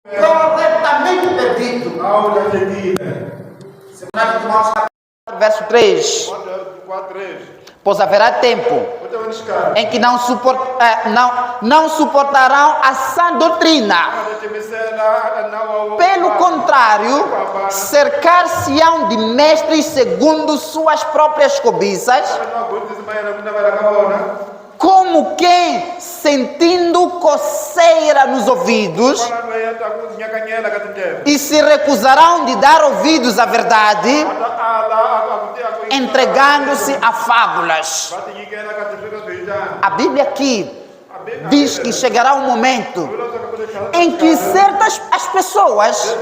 corretamente perdido. Aula seguida. Semana de Irmãos, Verso 3. 4:3. Pois haverá tempo em que não suportarão a sã doutrina. Pelo contrário, cercar-se-ão de mestres segundo suas próprias cobiças, como quem, sentindo coceira nos ouvidos, e se recusarão de dar ouvidos à verdade, entregando-se a fábulas. A Bíblia aqui diz que chegará um momento em que certas as pessoas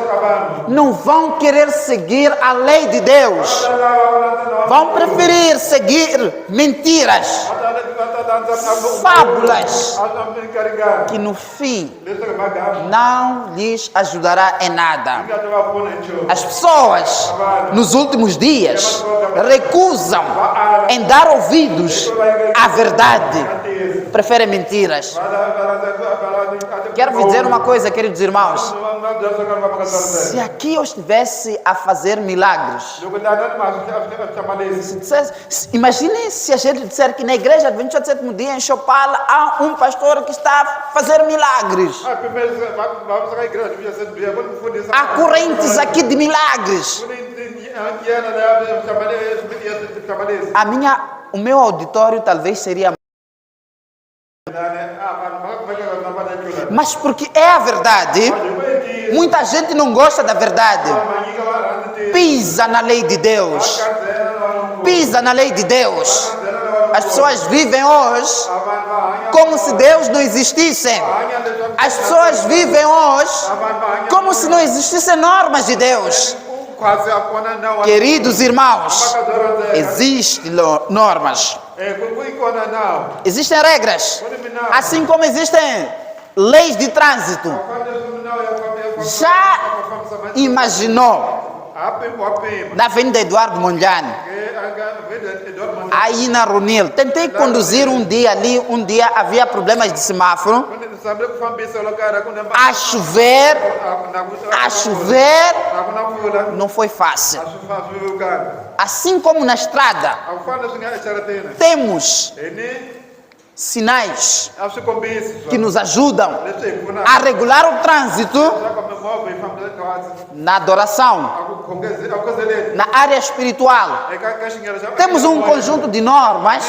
não vão querer seguir a lei de Deus, vão preferir seguir mentiras, fábulas, que no fim não lhes ajudará em nada. As pessoas nos últimos dias recusam em dar ouvidos à verdade, preferem mentiras. Quero vos dizer uma coisa, queridos irmãos. Se aqui eu estivesse a fazer milagres, imagine se a gente disser que na igreja Adventista do Sétimo Dia em Chopala há um pastor que está a fazer milagres. Há correntes aqui de milagres. O meu auditório talvez seria. Mas porque é a verdade, muita gente não gosta da verdade. Pisa na lei de Deus. Pisa na lei de Deus. As pessoas vivem hoje como se Deus não existisse. As pessoas vivem hoje como se não existissem normas de Deus. Queridos irmãos, existem normas. Existem regras. Assim como existem leis de trânsito. Já imaginou na Avenida Eduardo Mondlane, aí na Runil, tentei conduzir um dia ali, um dia havia problemas de semáforo, a chover, não foi fácil. Assim como na estrada, temos sinais que nos ajudam a regular o trânsito na adoração, na área espiritual. Temos um conjunto de normas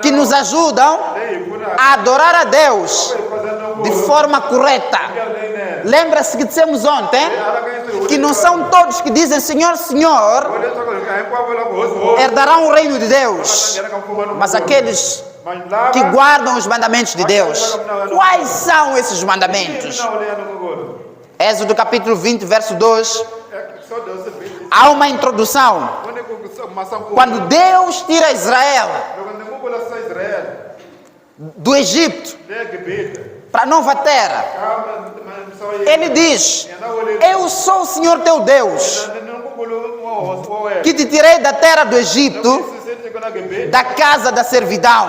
que nos ajudam a adorar a Deus de forma correta. Lembra-se que dissemos ontem que não são todos que dizem Senhor, Senhor, herdarão o reino de Deus, mas aqueles que guardam os mandamentos de Deus. Quais são esses mandamentos? Êxodo capítulo 20, verso 2. Há uma introdução. Quando Deus tira Israel do Egito para a nova terra, Ele diz: eu sou o Senhor teu Deus, que te tirei da terra do Egito, da casa da servidão.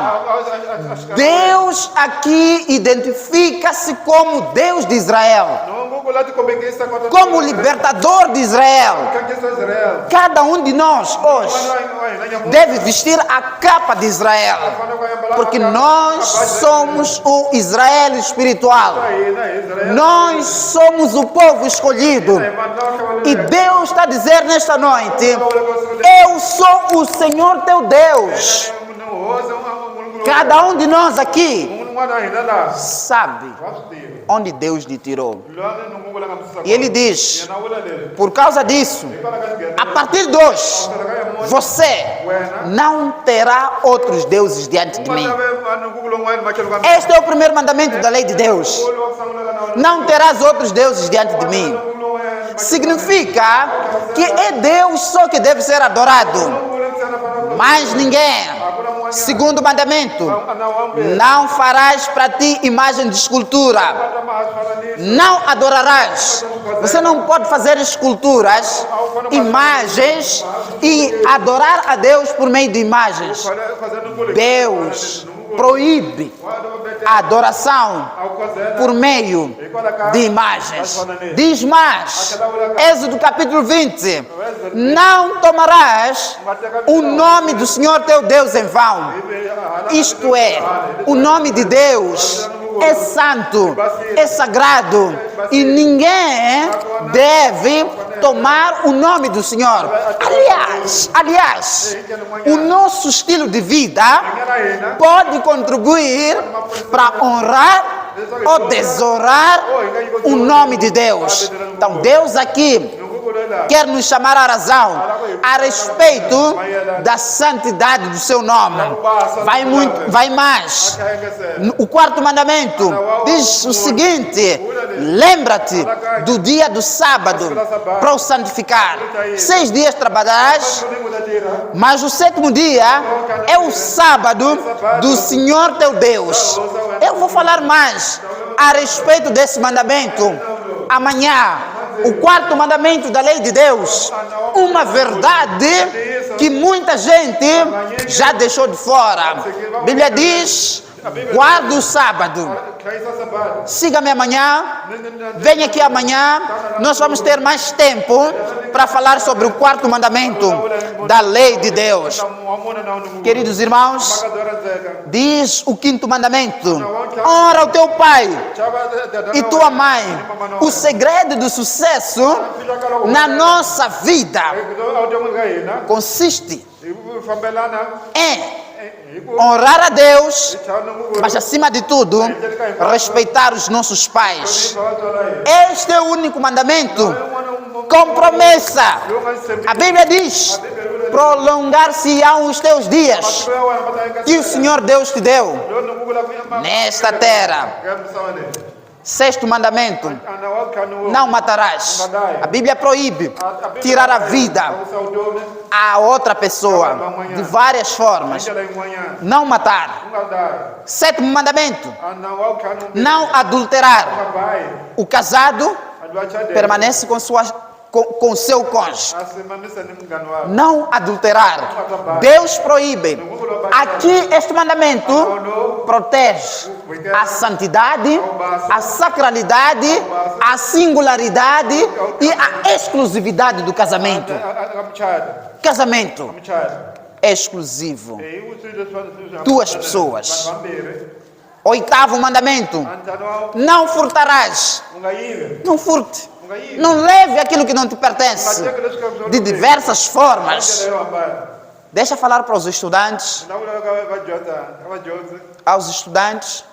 Deus aqui identifica-se como Deus de Israel, como libertador de Israel. Cada um de nós hoje deve vestir a capa de Israel, porque nós somos o Israel espiritual. Nós somos o povo escolhido. E Deus está a dizer nesta noite: eu sou o Senhor teu Deus. Cada um de nós aqui sabe onde Deus lhe tirou. E Ele diz: por causa disso, a partir de hoje, você não terá outros deuses diante de mim. Este é o primeiro mandamento da lei de Deus. Não terás outros deuses diante de mim. Significa que é Deus só que deve ser adorado, mais ninguém. Segundo mandamento: não farás para ti imagem de escultura. Não adorarás. Você não pode fazer esculturas, imagens e adorar a Deus por meio de imagens. Deus proíbe a adoração por meio de imagens. Diz mais, Êxodo capítulo 20, não tomarás o nome do Senhor teu Deus em vão. Isto é, o nome de Deus é santo, é sagrado e ninguém deve tomar o nome do Senhor. Aliás, o nosso estilo de vida pode contribuir para honrar ou desonrar o nome de Deus. Então, Deus aqui quer nos chamar à razão a respeito da santidade do seu nome. Vai mais. O quarto mandamento diz o seguinte: lembra-te do dia do sábado para o santificar. 6 dias trabalharás, mas o 7º dia é o sábado do Senhor teu Deus. Eu vou falar mais a respeito desse mandamento amanhã. O quarto mandamento da lei de Deus, uma verdade que muita gente já deixou de fora. A Bíblia diz: guarda o sábado. Siga-me amanhã, venha aqui amanhã, nós vamos ter mais tempo para falar sobre o quarto mandamento da lei de Deus. Queridos irmãos, diz o 5º mandamento: honra o teu pai e tua mãe. O segredo do sucesso na nossa vida consiste em honrar a Deus, mas acima de tudo, respeitar os nossos pais. Este é o único mandamento com promessa. A Bíblia diz: prolongar-se-ão os teus dias que o Senhor Deus te deu nesta terra. 6º mandamento: não matarás. A Bíblia proíbe tirar a vida a outra pessoa de várias formas. Não matar. 7º mandamento: não adulterar. O casado permanece com seu cônjuge. Não adulterar. Deus proíbe. Aqui este mandamento protege a santidade, a sacralidade, a singularidade e a exclusividade do casamento. Casamento é exclusivo. 2 pessoas. 8º mandamento: não furtarás. Não furte. Não leve aquilo que não te pertence de diversas formas. Deixa falar para os estudantes, aos estudantes,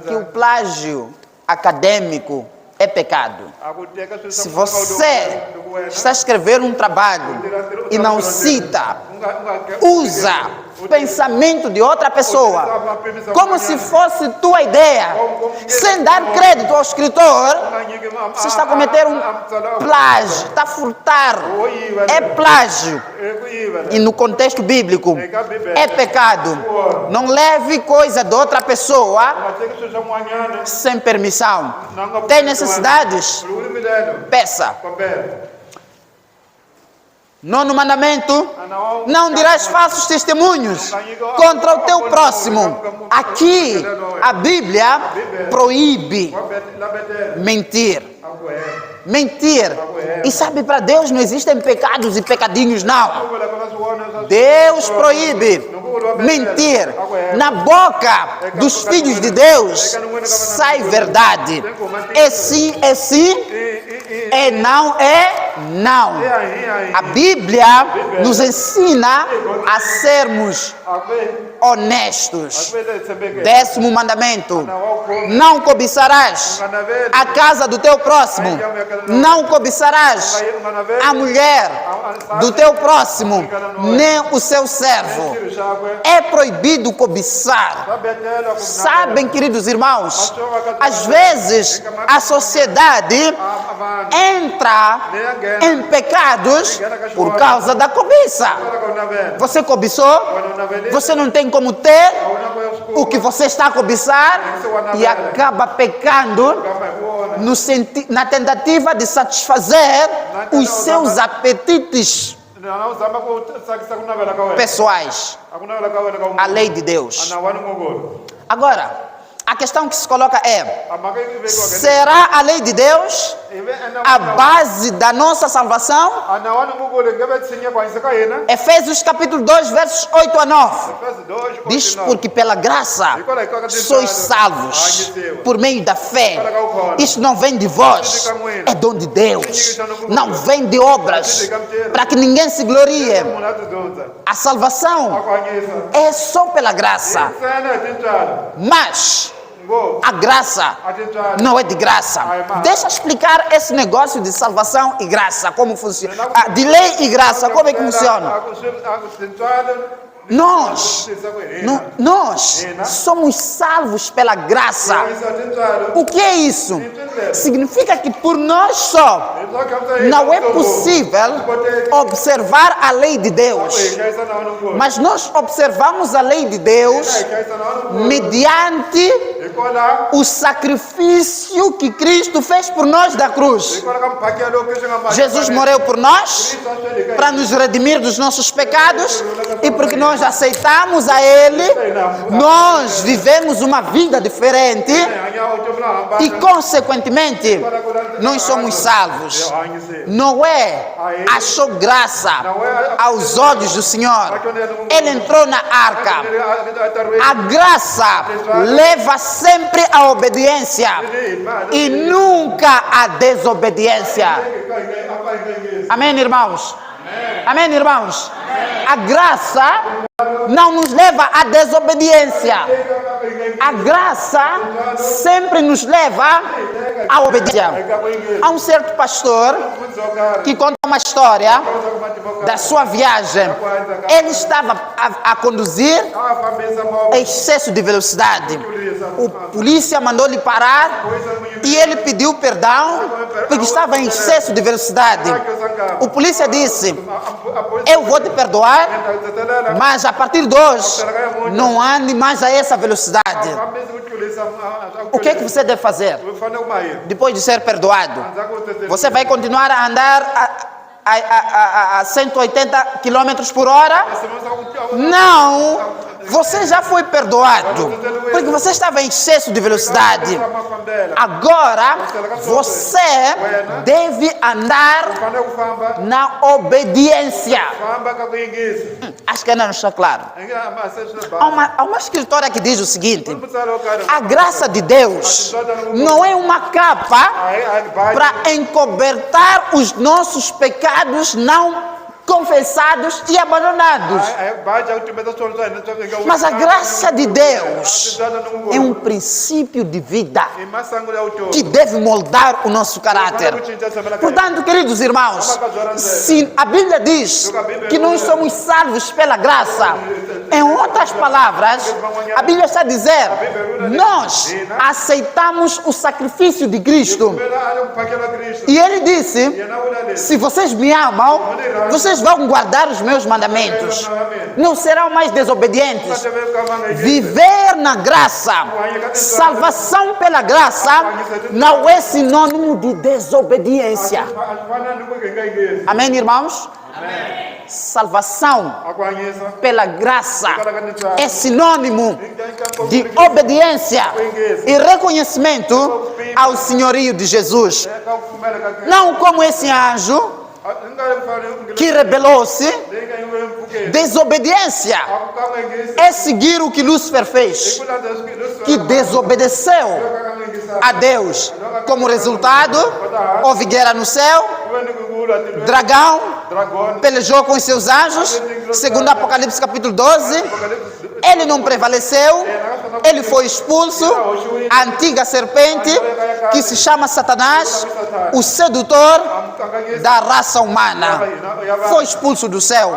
que o plágio acadêmico é pecado. Se você está escrevendo um trabalho e não cita, usa o pensamento de outra pessoa como se fosse tua ideia, sem dar crédito ao escritor, você está a cometer um plágio, está a furtar. É plágio. E no contexto bíblico é pecado. Não leve coisa de outra pessoa sem permissão. Tem necessidades? Peça. 9º mandamento: não dirás falsos testemunhos contra o teu próximo. Aqui a Bíblia proíbe mentir. Mentir. E sabe, para Deus não existem pecados e pecadinhos, não. Deus proíbe mentir. Na boca dos filhos de Deus sai verdade. É sim, é não, é não. A Bíblia nos ensina a sermos honestos. 10º mandamento: não cobiçarás a casa do teu próximo. Não cobiçarás a mulher do teu próximo, nem o seu servo. É proibido cobiçar. Sabem, queridos irmãos, às vezes a sociedade entra em pecados por causa da cobiça. Você cobiçou? Você não tem como ter o que você está a cobiçar e acaba pecando na tentativa de satisfazer os seus apetites pessoais. A lei de Deus. Agora, A questão que se coloca é: amhaka yi vekiwaka será a lei de Deus a base da nossa salvação? anawana mukule ngeve tsinye kwanisa ka yena Efésios capítulo 2, versos 8 a 9. Efésios 2 Diz: porque pela graça sois salvos por meio da fé. Isto não vem de vós, é dom de Deus. Não vem de obras, para que ninguém se glorie. munhu atidzoza A salvação akwanyisa é só pela graça, ntsena hi tintswalo mas ngo a graça a tintswalo não é de graça. Deixa eu explicar esse negócio de salvação e graça, como funciona. De lei e graça, como é que funciona? tintswalo Nós Nós somos salvos pela graça. O que é isso? Significa que por nós só não é possível observar a lei de Deus. Mas nós observamos a lei de Deus mediante o sacrifício que Cristo fez por nós da cruz. Jesus morreu por nós para nos redimir dos nossos pecados, e porque nós aceitamos a Ele, nós vivemos uma vida diferente e, consequentemente, nós somos salvos. Noé achou graça aos olhos do Senhor. Ele entrou na arca. A graça leva sempre à obediência e nunca à desobediência. Amém, irmãos? Amém, irmãos? A graça não nos leva à desobediência. A graça sempre nos leva à obediência. Há um certo pastor que conta uma história da sua viagem. Ele estava a conduzir em excesso de velocidade. O polícia mandou-lhe parar e ele pediu perdão porque estava em excesso de velocidade. O polícia disse: eu vou te perdoar, mas a partir de hoje não ande mais a essa velocidade. O que é que você deve fazer? Depois de ser perdoado, você vai continuar a andar a 180 km por hora? Não! Você já foi perdoado, porque você estava em excesso de velocidade. Agora, você deve andar na obediência. Acho que ainda não está claro. Há uma escritora que diz o seguinte: a graça de Deus não é uma capa para encobertar os nossos pecados não confessados e abandonados. Mas a graça de Deus é um princípio de vida que deve moldar o nosso caráter. Portanto, queridos irmãos, se a Bíblia diz que nós somos salvos pela graça, em outras palavras, a Bíblia está a dizer: nós aceitamos o sacrifício de Cristo. E Ele disse: se vocês me amam, vocês vão guardar os meus mandamentos. Não serão mais desobedientes. Viver na graça, salvação pela graça, não é sinônimo de desobediência. Amém, irmãos? Salvação pela graça é sinônimo de obediência e reconhecimento ao senhorio de Jesus. Não como esse anjo que rebelou-se. Desobediência é seguir o que Lúcifer fez, que desobedeceu a Deus. Como resultado, houve guerra no céu, dragão pelejou com os seus anjos, segundo Apocalipse capítulo 12, ele não prevaleceu, ele foi expulso. A antiga serpente, que se chama Satanás, o sedutor da raça humana, foi expulso do céu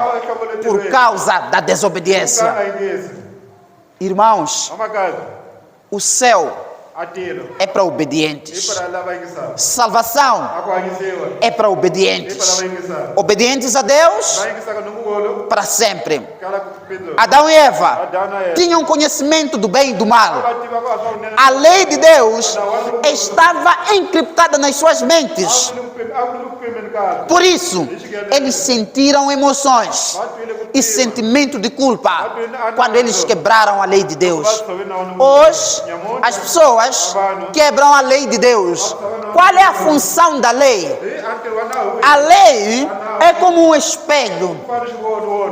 por causa da desobediência. Irmãos, o céu é para obedientes. Salvação é para obedientes. Obedientes a Deus para sempre. Adão e Eva tinham conhecimento do bem e do mal. A lei de Deus estava encriptada nas suas mentes. Por isso, eles sentiram emoções. e sentimento de culpa quando eles quebraram a lei de Deus. Hoje, as pessoas quebram a lei de Deus. Qual é a função da lei? A lei é como um espelho.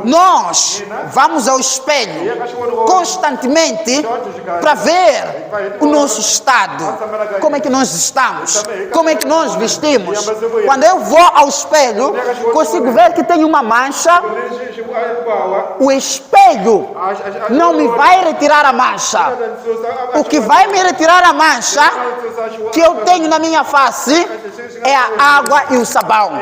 Nós vamos ao espelho constantemente para ver o nosso estado. Como é que nós estamos? Como é que nós vestimos? Quando eu vou ao espelho, consigo ver que tem uma mancha. O espelho não me vai retirar a mancha. O que vai me retirar a mancha que eu tenho na minha face é a água e o sabão.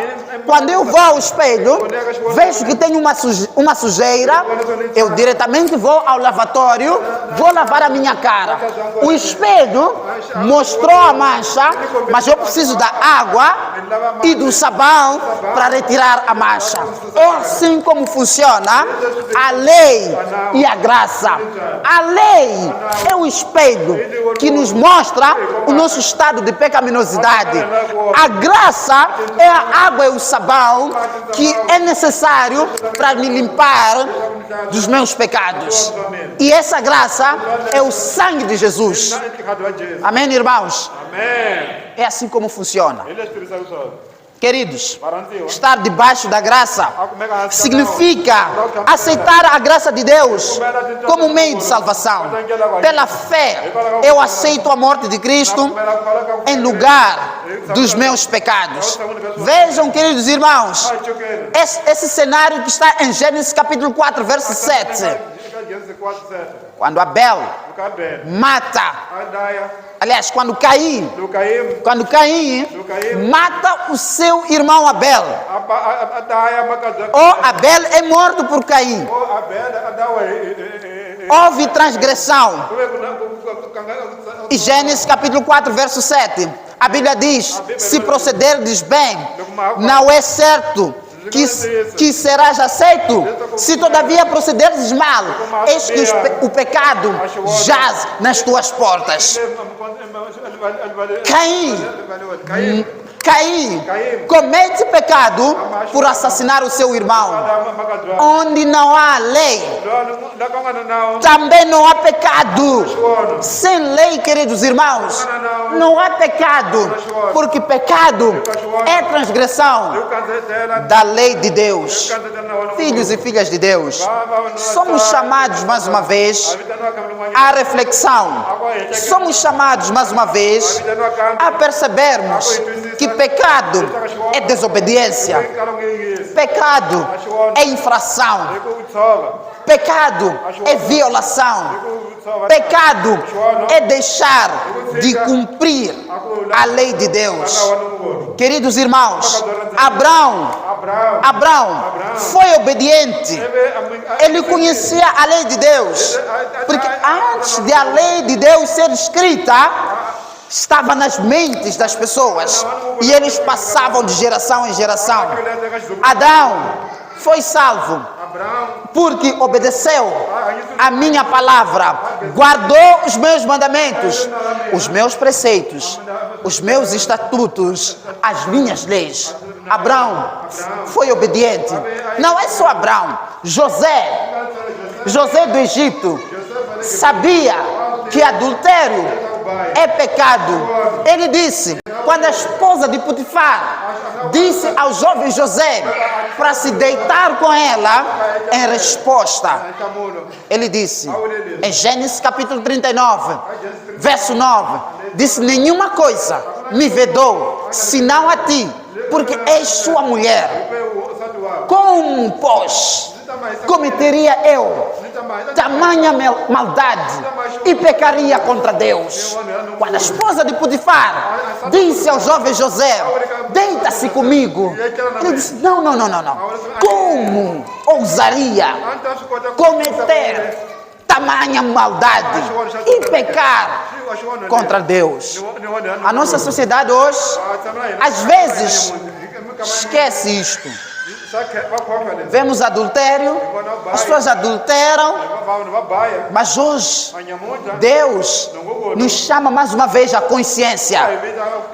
Quando eu vou ao espelho, vejo que tem uma sujeira, eu diretamente vou ao lavatório, vou lavar a minha cara. O espelho mostrou a mancha, mas eu preciso da água e do sabão para retirar a mancha. É assim como funciona a lei e a graça. A lei é o espelho que nos mostra o nosso estado de pecaminosidade. A graça é a água e o sabão que é necessário para me limpar dos meus pecados. E essa graça é o sangue de Jesus. Amém, irmãos? Amém. É assim como funciona. Ele é Espírito Santo. Queridos, estar debaixo da graça significa aceitar a graça de Deus como meio de salvação. Pela fé, eu aceito a morte de Cristo em lugar dos meus pecados. Vejam, queridos irmãos, esse cenário que está em Gênesis capítulo 4, verso 7. Quando Abel mata, aliás, quando Caim mata o seu irmão Abel, ou Abel é morto por Caim, houve transgressão. E Gênesis capítulo 4, verso 7, a Bíblia diz: se procederdes bem, não é certo que serás aceito. Se todavia procederes mal, eis que o pecado jaz nas tuas portas. Caim comete pecado por assassinar o seu irmão. Onde não há lei, também não há pecado. Sem lei, queridos irmãos, não há pecado, porque pecado é transgressão da lei de Deus. Filhos e filhas de Deus, somos chamados mais uma vez à reflexão. Somos chamados mais uma vez a percebermos que pecado é desobediência, pecado é infração, pecado é violação, pecado é deixar de cumprir a lei de Deus. Queridos irmãos, Abraão foi obediente. Ele conhecia a lei de Deus, porque antes de a lei de Deus ser escrita, estava nas mentes das pessoas e eles passavam de geração em geração. Adão foi salvo porque obedeceu a minha palavra, guardou os meus mandamentos, os meus preceitos, os meus estatutos, as minhas leis. Abraão foi obediente. Não é só Abraão, José do Egito sabia que adultério é pecado. Ele disse, quando a esposa de Potifar disse ao jovem José para se deitar com ela, em resposta, ele disse, em Gênesis capítulo 39, verso 9, disse: nenhuma coisa me vedou, senão a ti, porque és sua mulher. Como, pois, cometeria eu tamanha maldade e pecaria contra Deus? Quando a esposa de Potifar disse ao jovem José: deita-se comigo, ele disse: não. Como ousaria cometer tamanha maldade e pecar contra Deus? A nossa sociedade hoje, às vezes, esquece isto. Vemos adultério, as pessoas adulteram, mas hoje Deus nos chama mais uma vez à consciência,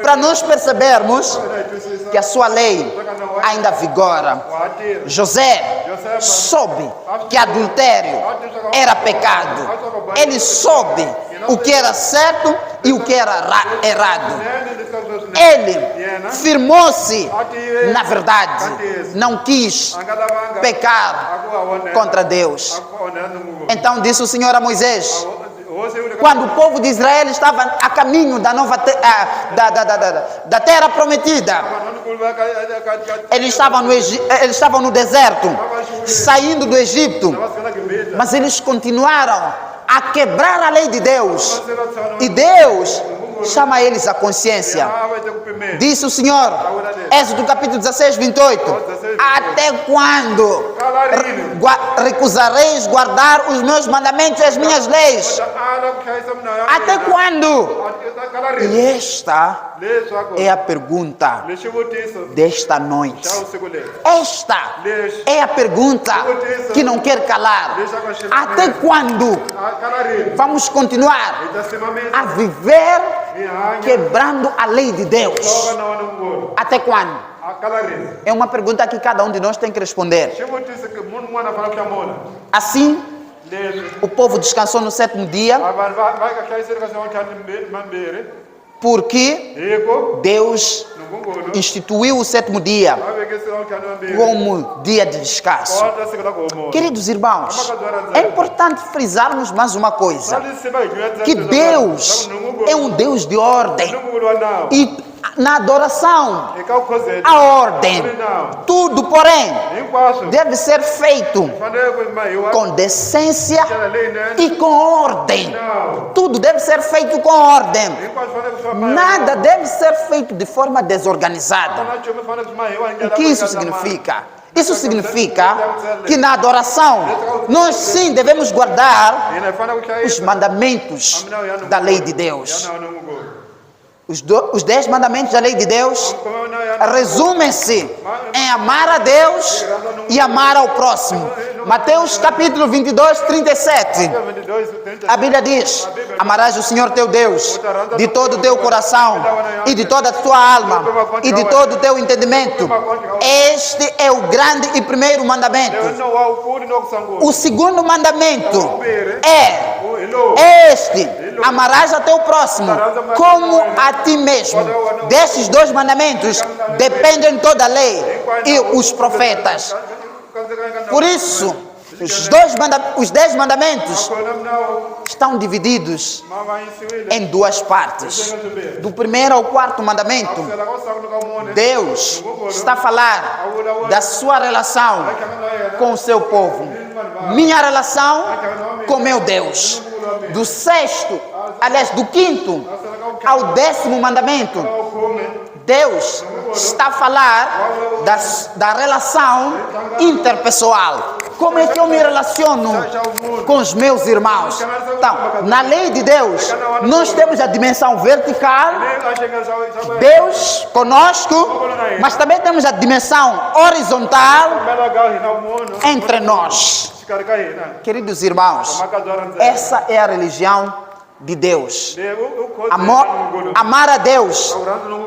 para nós percebermos que a sua lei ainda vigora. José soube que adultério era pecado. Ele soube o que era certo e o que era errado. Ele firmou-se na verdade. Não quis pecar contra Deus. Então disse o Senhor a Moisés, quando o povo de Israel estava a caminho da nova da terra prometida, eles estavam no deserto, saindo do Egito, mas eles continuaram a quebrar a lei de Deus. E Deus chama eles à consciência. Disse o Senhor, Êxodo capítulo 16, 28, até quando recusareis guardar os meus mandamentos e as minhas leis? Até quando? E esta é a pergunta desta noite. Esta é a pergunta que não quer calar. Até quando vamos continuar a viver quebrando a lei de Deus? Até quando? É uma pergunta que cada um de nós tem que responder. Assim, o povo descansou no sétimo dia, porque Deus instituiu o sétimo dia como dia de descanso. Queridos irmãos, é importante frisarmos mais uma coisa, que Deus é um Deus de ordem. E na adoração, a ordem, tudo, porém, deve ser feito com decência e com ordem. Tudo deve ser feito com ordem. Nada deve ser feito de forma desorganizada. O que isso significa? Isso significa que na adoração nós sim devemos guardar os mandamentos da lei de Deus. Os 10 mandamentos da lei de Deus resumem-se em amar a Deus e amar ao próximo. Mateus capítulo 22, 37. A Bíblia diz: amarás o Senhor teu Deus de todo o teu coração e de toda a tua alma e de todo o teu entendimento. Este é o grande e primeiro mandamento. O segundo mandamento é este: amarás a teu próximo como a ti mesmo. Desses 2 mandamentos dependem toda a lei e os profetas. Por isso, os 10 mandamentos estão divididos em 2 partes. Do primeiro ao 4º mandamento, Deus está a falar da sua relação com o seu povo. Minha relação com meu Deus. Do 6º, aliás, do 5º ao 10º mandamento, Deus está a falar da relação interpessoal. Como é que eu me relaciono com os meus irmãos? Então, na lei de Deus, nós temos a dimensão vertical, Deus conosco, mas também temos a dimensão horizontal entre nós. Queridos irmãos, essa é a religião de Deus. Amar a Deus.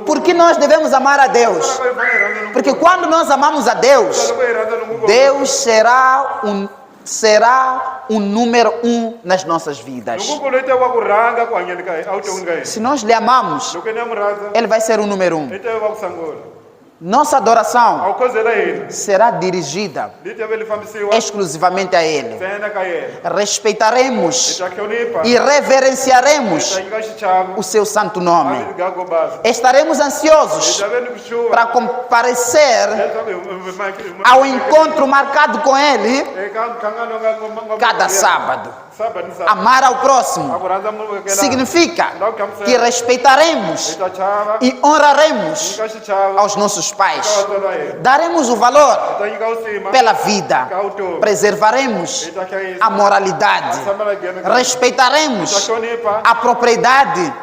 Por que nós devemos amar a Deus? Porque quando nós amamos a Deus, Deus será um número 1 nas nossas vidas. Se nós lhe amamos, Ele vai ser o número 1. Nossa adoração será dirigida exclusivamente a Ele. Respeitaremos e reverenciaremos o seu santo nome. Estaremos ansiosos para comparecer ao encontro marcado com Ele cada sábado. Amar ao próximo significa que respeitaremos e honraremos aos nossos pais. Daremos o valor pela vida. Preservaremos a moralidade. Respeitaremos a propriedade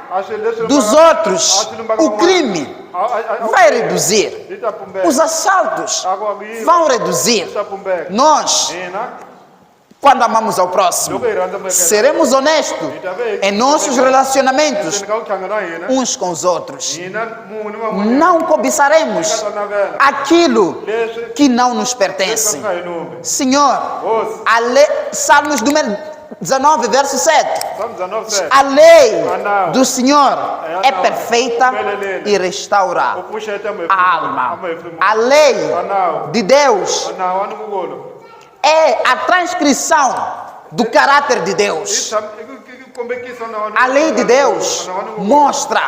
dos outros. O crime vai reduzir. Os assaltos vão reduzir. Nós quando amamos ao próximo. loko hi rhandza makhelwani Seremos honestos em nossos relacionamentos endzeni ka ku tlhanga na hina uns com os outros. hina munhu ni van'wanyana Não cobiçaremos hi nga ta navela aquilo leswi que não nos leswi pertence. nga hi numbi Senhor, hosi Salmos número 19, verso 7. Psalm 19 A lei do Senhor é perfeita e u restaura pfuxeta a alma. A lei de Deus nawu wa nukulu é a transcrição do caráter de Deus. A lei de Deus mostra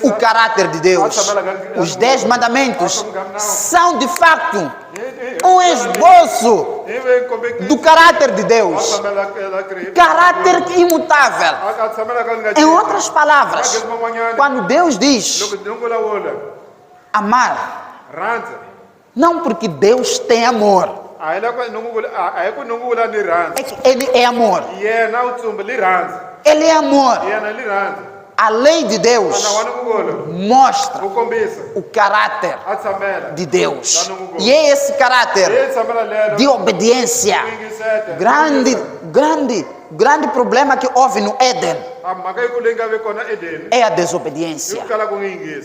o caráter de Deus. Os 10 mandamentos são de facto um esboço do caráter de Deus. Caráter imutável. Em outras palavras, quando Deus diz amar, não porque Deus tem amor, é que Ele é amor. Ele é amor. A lei de Deus mostra o caráter de Deus. E é esse caráter de obediência. Grande problema que houve no Éden é a desobediência.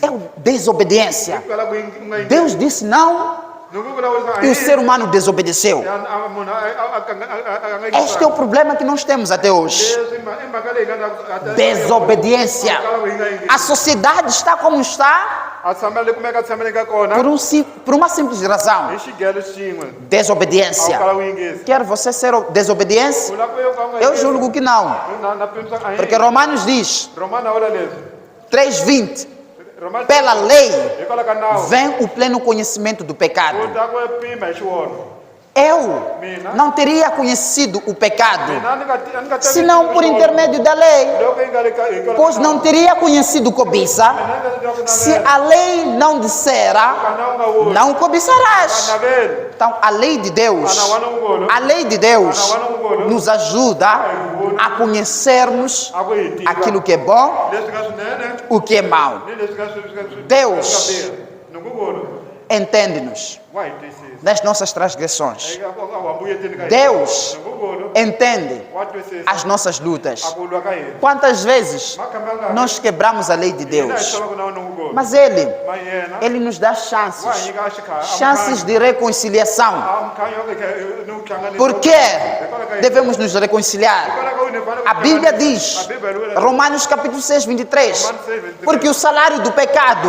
É a desobediência. Deus disse não e o ser humano desobedeceu. Este é o problema que nós temos até hoje. Desobediência. A sociedade está como está por uma simples razão. Desobediência. Quer você ser desobediente? Eu julgo que não. Porque Romanos diz 3:20. Pela lei vem o pleno conhecimento do pecado. Eu não teria conhecido o pecado senão por intermédio da lei, pois não teria conhecido cobiça se a lei não dissera não cobiçarás. Então a lei de Deus nos ajuda a conhecermos aquilo que é bom, o que é mau. Deus entende-nos das nossas transgressões. Deus entende as nossas lutas. Quantas vezes nós quebramos a lei de Deus? Mas Ele nos dá chances de reconciliação. Por que devemos nos reconciliar? A Bíblia diz, Romanos capítulo 6, 23, porque o salário do pecado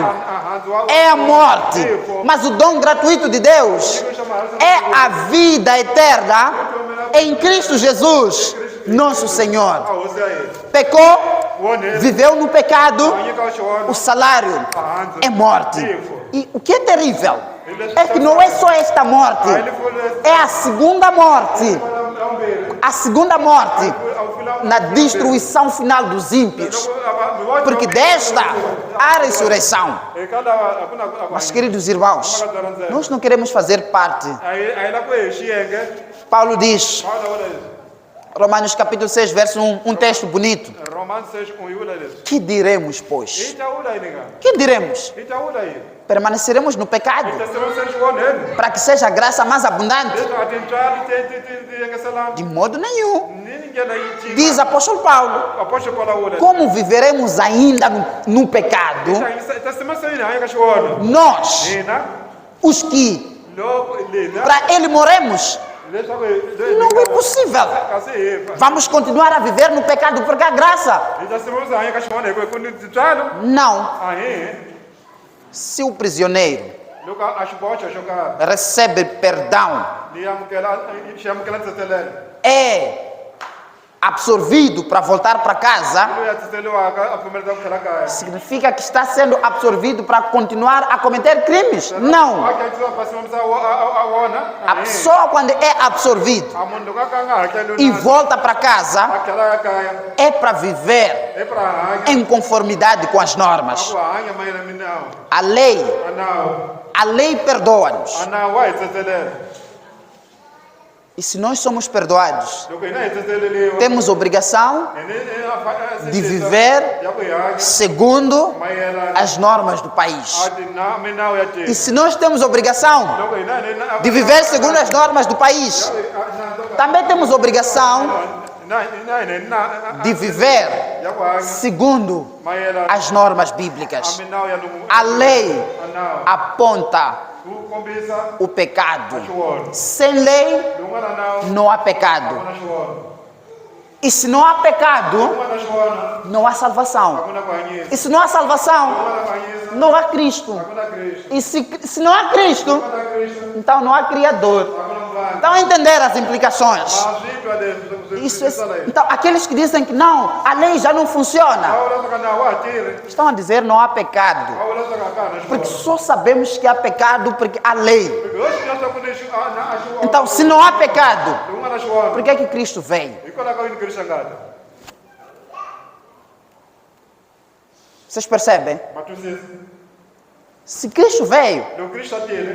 é a morte, mas o dom gratuito de Deus é a vida eterna em Cristo Jesus, nosso Senhor. Pecou, viveu no pecado, o salário é morte. E o que é terrível é que não é só esta morte, é a segunda morte. A segunda morte na destruição final dos ímpios. Porque desta há ressurreição. Mas, queridos irmãos, nós não queremos fazer parte. Paulo diz, Romanos capítulo 6, verso 1, um texto bonito. Que diremos, pois? Que diremos? Permaneceremos no pecado para que seja a graça mais abundante? De modo nenhum. Diz apóstolo Paulo, como viveremos ainda no pecado? Nós, os que para Ele morremos, não é possível. Vamos continuar a viver no pecado porque há graça. Não. Se o prisioneiro recebe perdão, é absorvido para voltar para casa, significa que está sendo absorvido para continuar a cometer crimes? Não. A pessoa, quando é absorvido e volta para casa, é para viver em conformidade com as normas. A lei perdoa-nos. E se nós somos perdoados, temos obrigação de viver segundo as normas do país. E se nós temos obrigação de viver segundo as normas do país, Também temos obrigação de viver segundo as normas bíblicas. A lei aponta o pecado. Sem lei não há pecado. E se não há pecado, não há salvação. E se não há salvação, não há Cristo. E se não há Cristo, então não há Criador. Estão a entender as implicações? Então, aqueles que dizem que não, a lei já não funciona, estão a dizer não há pecado. Porque só sabemos que há pecado porque há lei. Então, se não há pecado, por que Cristo veio? Vocês percebem? Se Cristo veio,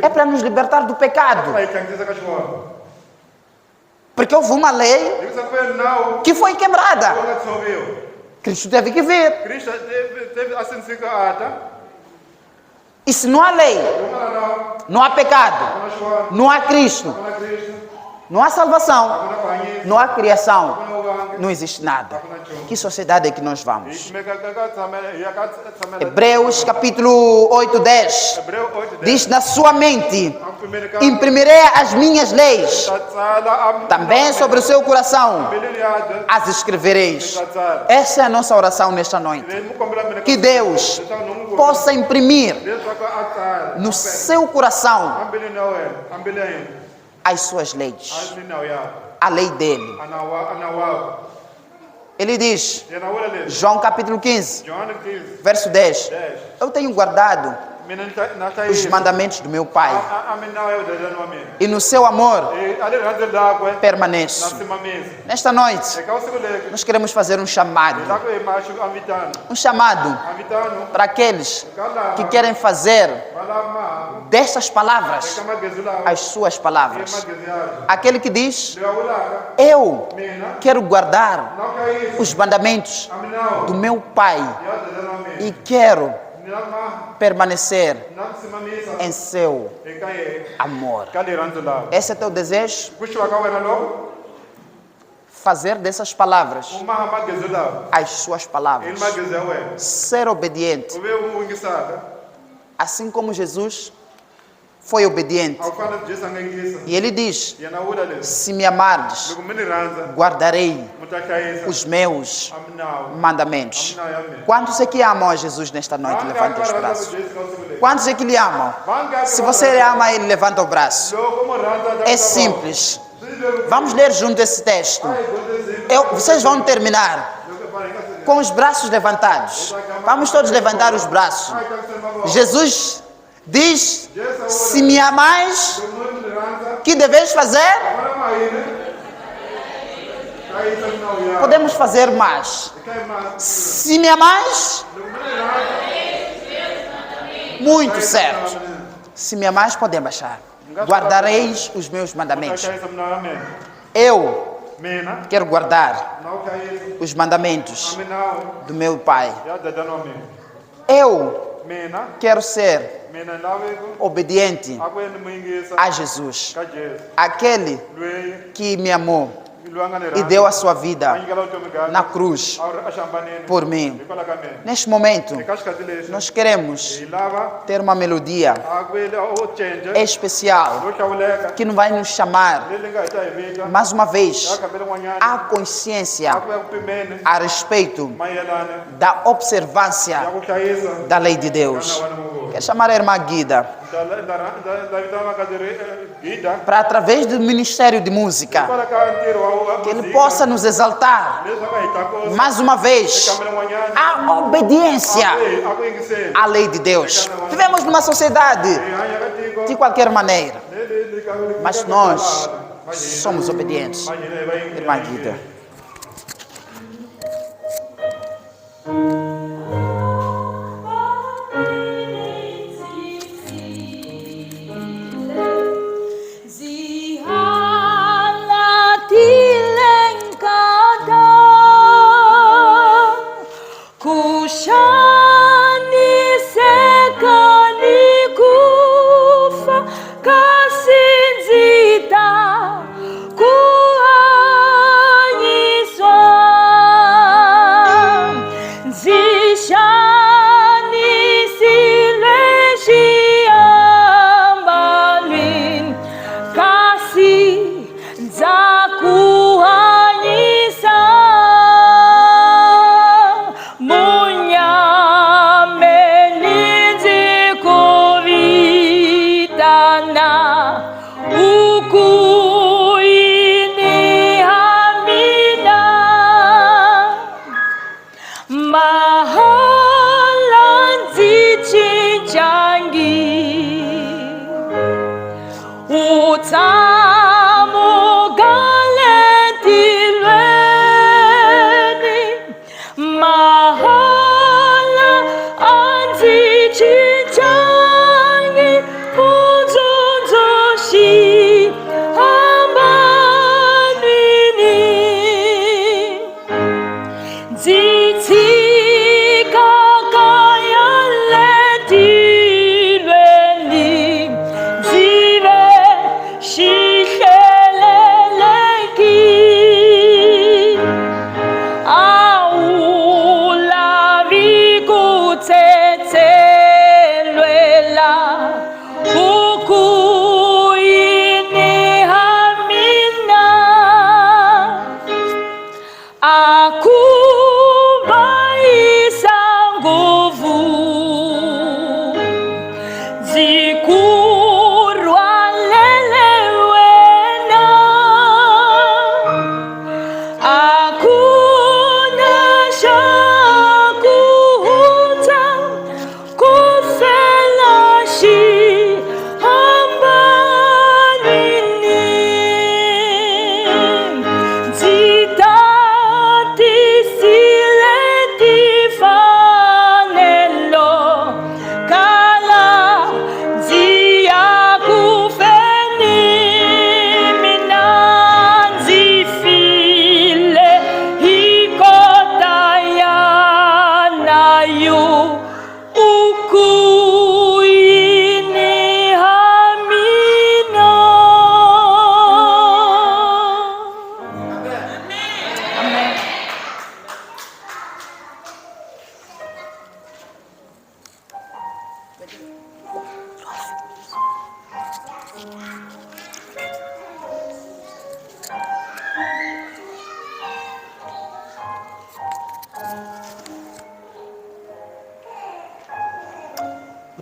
é para nos libertar do pecado. Porque houve uma lei que foi quebrada. Cristo teve que vir. E se não há lei, não há pecado, não há Cristo, não há salvação, não há criação, não existe nada. Que sociedade é que nós vamos? Hebreus capítulo 8, 10 diz: na sua mente imprimirei as minhas leis, também sobre o seu coração as escrevereis. Essa é a nossa oração nesta noite. Que Deus possa imprimir no seu coração as suas leis, a lei dele. Ele diz, João capítulo 15, verso 10, eu tenho guardado os mandamentos do meu Pai, e no seu amor permaneço. Nesta noite, nós queremos fazer um chamado para aqueles que querem fazer dessas palavras as suas palavras. Aquele que diz, eu quero guardar os mandamentos do meu Pai e quero permanecer em seu amor. Esse é teu desejo? Fazer dessas palavras as suas palavras. Ser obediente. Assim como Jesus foi obediente. E ele diz, se me amardes, guardarei os meus mandamentos. Quantos é que amam a Jesus nesta noite? Levanta os braços. Quantos é que lhe amam? Se você ama ele, levanta o braço. É simples. Vamos ler junto esse texto. Vocês vão terminar com os braços levantados. Vamos todos levantar os braços. Jesus diz, se me amais, que deveis fazer? Podemos fazer mais. Se me amais, muito certo. Se me amais, podem baixar. Guardareis os meus mandamentos. Eu quero guardar os mandamentos do meu Pai. Eu quero ser obediente a Jesus, aquele que me amou e deu a sua vida na cruz por mim. Neste momento, nós queremos ter uma melodia especial que não vai nos chamar, mais uma vez, à consciência a respeito da observância da lei de Deus. Quero chamar a irmã Guida para, através do Ministério de Música, que ele possa nos exaltar mais uma vez a obediência à lei de Deus. Vivemos numa sociedade de qualquer maneira, mas nós somos obedientes. Irmã Guida. Kasinzita, kuha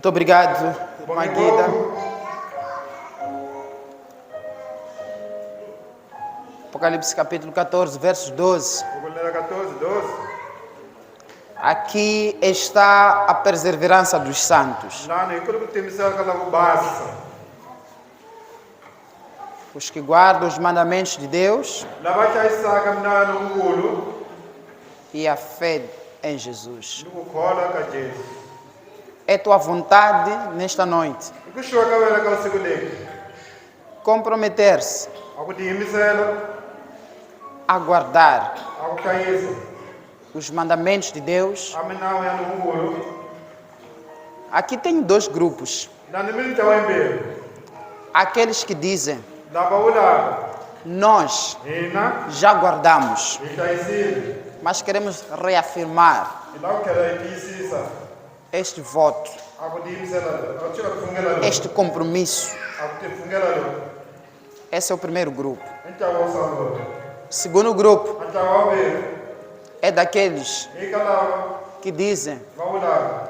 Muito obrigado, irmã Guida. Apocalipse capítulo 14, versos 12. Ukulela 14, 12. Aqui está a perseverança dos santos, Lana hi ku timisela ka lava ku basa. os que guardam os mandamentos de Deus Lava hlayisaka minawu lonkulu e a fé em Jesus. ni ku kholwa ka Jesu. É tua vontade nesta noite Hi ku xiwa ka wena ka siku leri comprometer-se a ku tiyimisela a guardar a ku hlayisa os mandamentos de Deus. a minawu ya lonkulu. Aqui tem dois grupos. Lani mi ntlawa yimbirhi. Aqueles que dizem, Lava vulaka nós hina já guardamos, hi hlayisile mas queremos reafirmar hi lava ku tlhela hi tiyisisa este voto, a ku tiyimisela a ku tifungela lowu este compromisso. a ku tifungela lowu Esse é o primeiro grupo. i ntlawa wo sungula. O segundo grupo A ntlawa wa vumbirhi é daqueles hi ka lava que dizem, va vulaka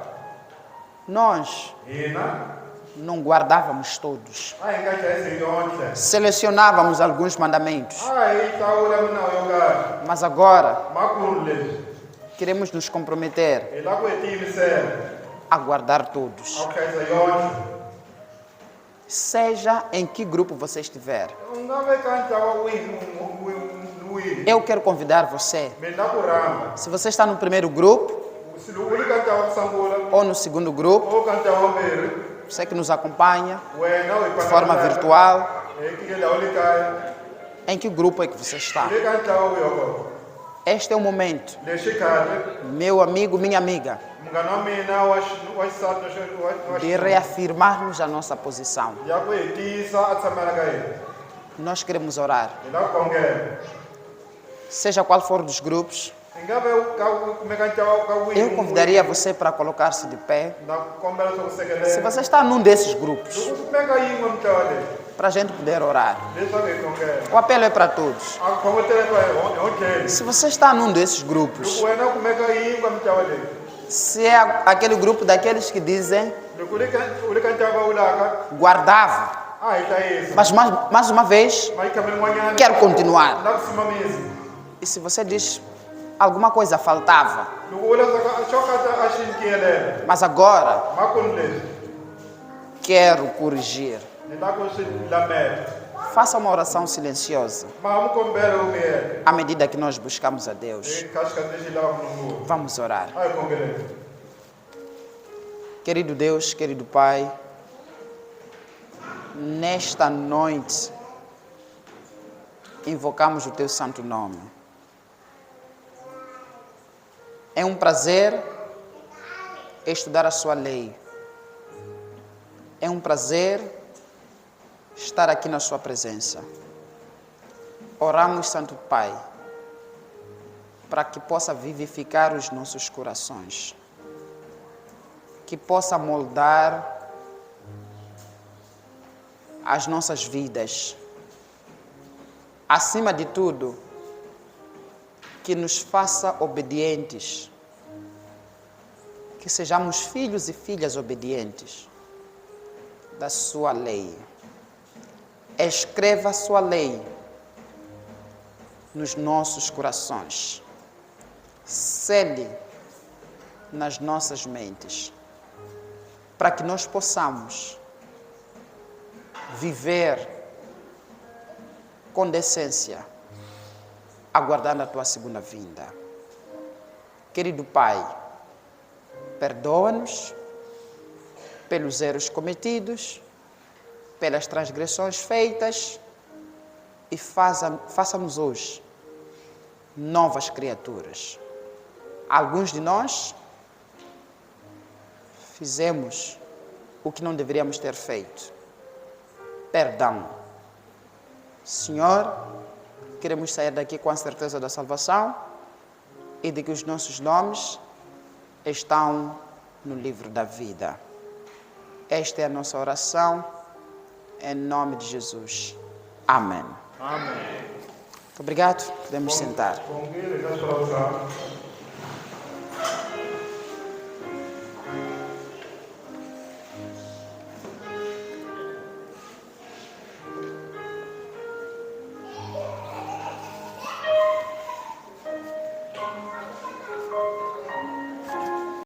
nós hina não guardávamos todos. a hi nga hlayisi yontle. Selecionávamos alguns mandamentos, A hi hlawula minawu yo karhi mas agora makulu leswi queremos nos comprometer hi lava ku hi tiyimisela a guardar a todos. ku hlayisa yontle. Seja em que grupo você estiver, U nga veka ntlawa wihi. eu quero convidar você. Mi na ku rhamba Se você está no primeiro grupo loko u ri ka ntlawa wa ku sungula ou no segundo grupo, o ka ntlawa wa vumbirhi você que nos acompanha wena u hi de forma virtual, hi tikela u le kaya em que grupo é que você está? u le ka ntlawa wihi kona. Este é o momento, Lexi khale meu amigo, minha amiga, munghana wa mina wa xisati de reafirmarmos a nossa posição. ya ku hi tiyisa a tshamela ka hina. Nós queremos orar. Hi lava ku khongela Seja qual for dos grupos, hi nga ve ka kumeka ntlawa ka wihi eu convidaria você para colocar-se de pé. na kombela swa ku Se sekelela você está num desses grupos, loko ku kumeka yin'we mitlawa leyi para a gente poder orar. leswaku hi khongela O apelo é para todos. a khongoteleka hi hotleli. Se você está num desses grupos, Loko wena u kumeka yin'we mitlawa leyi se é aquele grupo daqueles que dizem loko u le ka ntlawa va vulaka guardava, a hi hlayisa mas mais uma vez mayikhame n'wanyana quero continuar. na ku simamisa. E se você diz alguma coisa faltava, Loko u leswaku xo kata a xi nkiyelela mas agora makunu leswi quero corrigir, ni lava ku swi lamela faça uma oração silenciosa maha mukombela u miyela à medida que nós buscamos a Deus. hi kha xikati lexi lavaka nongulo Vamos orar. a hi khongeleni. Querido Deus, querido Pai, nesta noite invocamos o Teu santo nome. É um prazer estudar a Sua lei. É um prazer estar aqui na Sua presença. Oramos, Santo Pai, para que possa vivificar os nossos corações, que possa moldar as nossas vidas. Acima de tudo, que nos faça obedientes, que sejamos filhos e filhas obedientes da Sua lei. Escreva a Sua lei nos nossos corações, sele nas nossas mentes, para que nós possamos viver com decência, aguardando a Tua segunda vinda. Querido Pai, perdoa-nos pelos erros cometidos, pelas transgressões feitas e faça-nos hoje novas criaturas. Alguns de nós fizemos o que não deveríamos ter feito. Perdão. Senhor, queremos sair daqui com a certeza da salvação e de que os nossos nomes estão no livro da vida. Esta é a nossa oração, em nome de Jesus. Amém. Amém. Muito obrigado. Podemos sentar. Khongela eka swirapusana